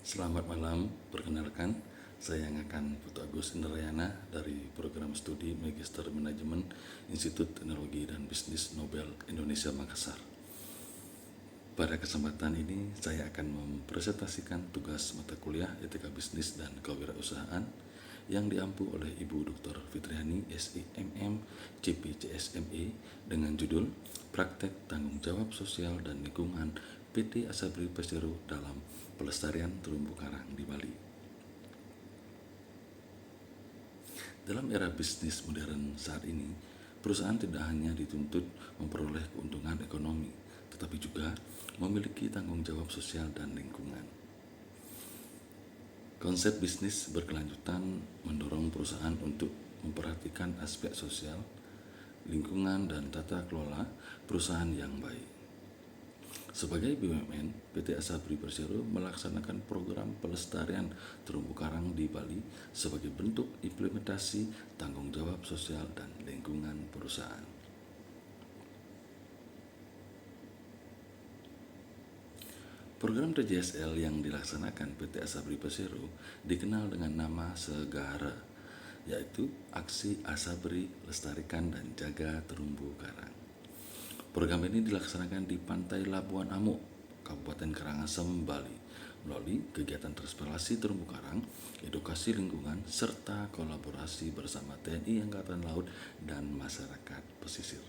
Selamat malam, perkenalkan saya yang akan Putu Agus Indrayana dari Program Studi Magister Manajemen Institut Teknologi dan Bisnis Nobel Indonesia Makassar. Pada kesempatan ini saya akan mempresentasikan tugas mata kuliah Etika Bisnis dan Kewirausahaan yang diampu oleh Ibu Dr. Fitriani SIMM CPCSME dengan judul Praktek Tanggung Jawab Sosial dan Lingkungan PT Asabri Persero dalam Pelestarian Terumbu Karang di Bali. Dalam era bisnis modern saat ini, perusahaan tidak hanya dituntut memperoleh keuntungan ekonomi, tetapi juga memiliki tanggung jawab sosial dan lingkungan. Konsep bisnis berkelanjutan mendorong perusahaan untuk memperhatikan aspek sosial, lingkungan, dan tata kelola perusahaan yang baik. Sebagai BUMN, PT Asabri Persero melaksanakan program pelestarian terumbu karang di Bali sebagai bentuk implementasi tanggung jawab sosial dan lingkungan perusahaan. Program TJSL yang dilaksanakan PT Asabri Persero dikenal dengan nama Segara, yaitu Aksi Asabri Lestarikan dan Jaga Terumbu Karang. Program ini dilaksanakan di Pantai Labuan Amuk, Kabupaten Karangasem, Bali, melalui kegiatan transplantasi terumbu karang, edukasi lingkungan, serta kolaborasi bersama TNI Angkatan Laut dan masyarakat pesisir.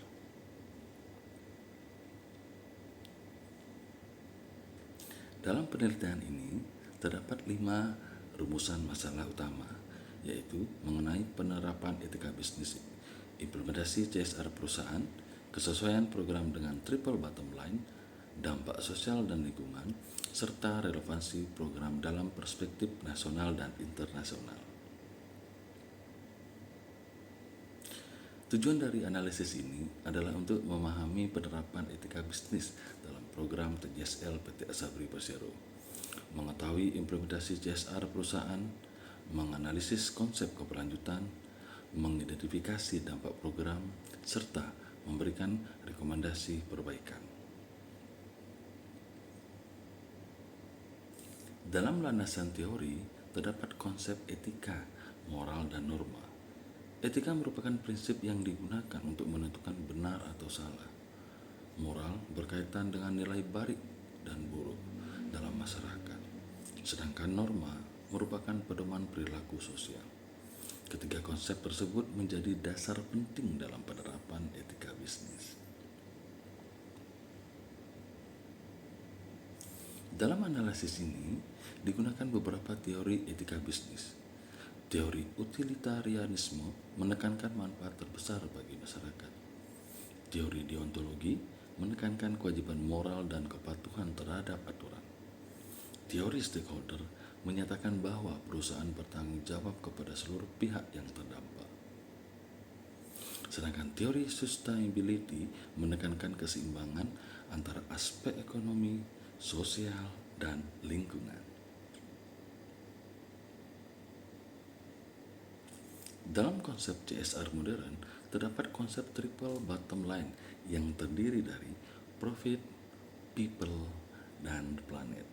Dalam penelitian ini, terdapat 5 rumusan masalah utama, yaitu mengenai penerapan etika bisnis, implementasi CSR perusahaan, kesesuaian program dengan triple bottom line, dampak sosial dan lingkungan, serta relevansi program dalam perspektif nasional dan internasional. Tujuan dari analisis ini adalah untuk memahami penerapan etika bisnis dalam program TJSL PT Asabri Persero, mengetahui implementasi CSR perusahaan, menganalisis konsep keberlanjutan, mengidentifikasi dampak program, serta memberikan rekomendasi perbaikan. Dalam landasan teori, terdapat konsep etika, moral, dan norma. Etika merupakan prinsip yang digunakan untuk menentukan benar atau salah. Moral berkaitan dengan nilai baik dan buruk dalam masyarakat, sedangkan norma merupakan pedoman perilaku sosial. Ketiga konsep tersebut menjadi dasar penting dalam penerapan etika bisnis. Dalam analisis ini digunakan beberapa teori etika bisnis. Teori utilitarianisme menekankan manfaat terbesar bagi masyarakat. Teori deontologi menekankan kewajiban moral dan kepatuhan terhadap aturan. Teori stakeholder menyatakan bahwa perusahaan bertanggung jawab kepada seluruh pihak yang terdampak. Sedangkan teori sustainability menekankan keseimbangan antara aspek ekonomi, sosial, dan lingkungan. Dalam konsep CSR modern, terdapat konsep triple bottom line yang terdiri dari profit, people, dan planet.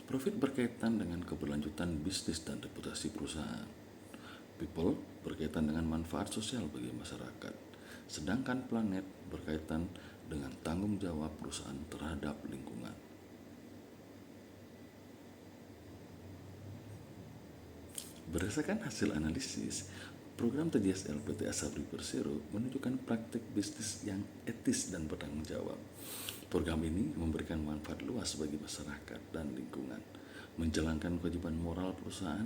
Profit berkaitan dengan keberlanjutan bisnis dan reputasi perusahaan. People berkaitan dengan manfaat sosial bagi masyarakat, sedangkan planet berkaitan dengan tanggung jawab perusahaan terhadap lingkungan. Berdasarkan hasil analisis, program TJSL PT Asabri Persero menunjukkan praktik bisnis yang etis dan bertanggung jawab. Program ini memberikan manfaat luas bagi masyarakat dan lingkungan, menjalankan kewajiban moral perusahaan,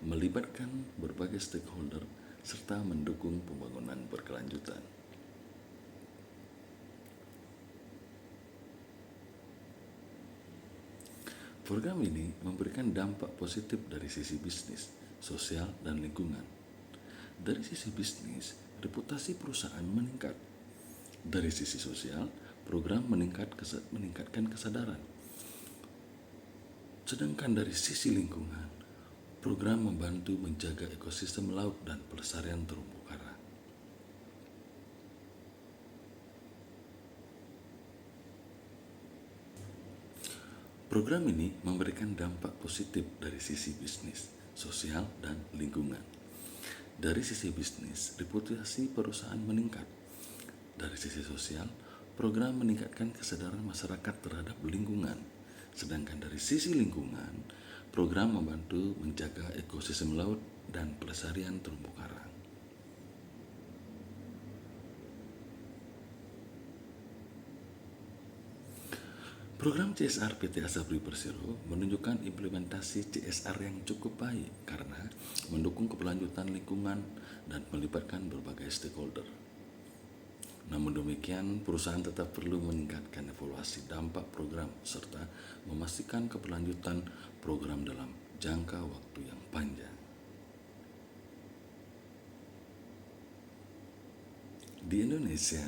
melibatkan berbagai stakeholder, serta mendukung pembangunan berkelanjutan. Program ini memberikan dampak positif dari sisi bisnis, sosial, dan lingkungan. Dari sisi bisnis, reputasi perusahaan meningkat. Dari sisi sosial, program meningkatkan kesadaran. Sedangkan dari sisi lingkungan, program membantu menjaga ekosistem laut dan pelestarian terumbu karang. Program ini memberikan dampak positif dari sisi bisnis, sosial, dan lingkungan. Dari sisi bisnis, reputasi perusahaan meningkat. Dari sisi sosial, program meningkatkan kesadaran masyarakat terhadap lingkungan. Sedangkan dari sisi lingkungan, program membantu menjaga ekosistem laut dan pelestarian terumbu karang. Program CSR PT Asabri Persero menunjukkan implementasi CSR yang cukup baik karena mendukung keberlanjutan lingkungan dan melibatkan berbagai stakeholder. Namun demikian, perusahaan tetap perlu meningkatkan evaluasi dampak program serta memastikan keberlanjutan program dalam jangka waktu yang panjang. Di Indonesia,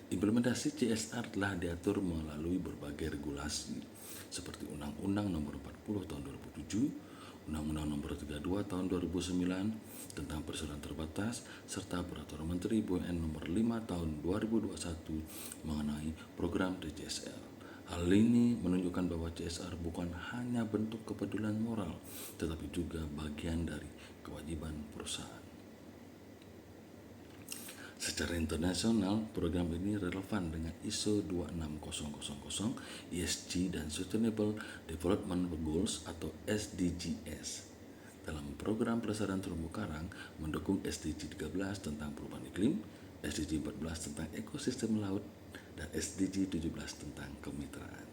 implementasi CSR telah diatur melalui berbagai regulasi seperti Undang-Undang Nomor 40 Tahun 2007, Undang-Undang Nomor 32 Tahun 2009 tentang perseroan terbatas, serta Peraturan Menteri BUMN Nomor 5 Tahun 2021 mengenai program CSR. Hal ini menunjukkan bahwa CSR bukan hanya bentuk kepedulian moral, tetapi juga bagian dari kewajiban perusahaan. Secara internasional, program ini relevan dengan ISO 26000, ESG dan Sustainable Development Goals atau SDGs. Dalam program pelestarian terumbu karang mendukung SDG 13 tentang perubahan iklim, SDG 14 tentang ekosistem laut, dan SDG 17 tentang kemitraan.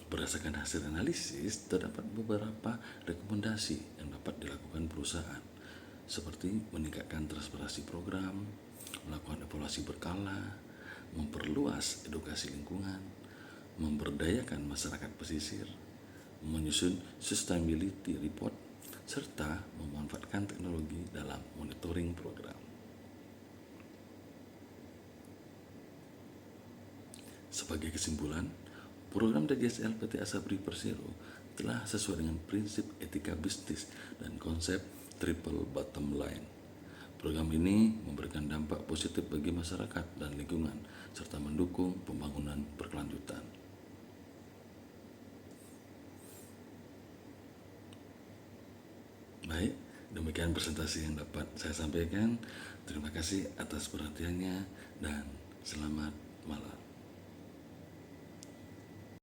Berdasarkan hasil analisis, terdapat beberapa rekomendasi yang dapat dilakukan perusahaan, seperti meningkatkan transparansi program, melakukan evaluasi berkala, memperluas edukasi lingkungan, memberdayakan masyarakat pesisir, menyusun sustainability report, serta memanfaatkan teknologi dalam monitoring program. Sebagai kesimpulan, program DJSL PT Asabri Persero telah sesuai dengan prinsip etika bisnis dan konsep triple bottom line. Program ini memberikan dampak positif bagi masyarakat dan lingkungan, serta mendukung pembangunan berkelanjutan. Baik, demikian presentasi yang dapat saya sampaikan. Terima kasih atas perhatiannya dan selamat malam.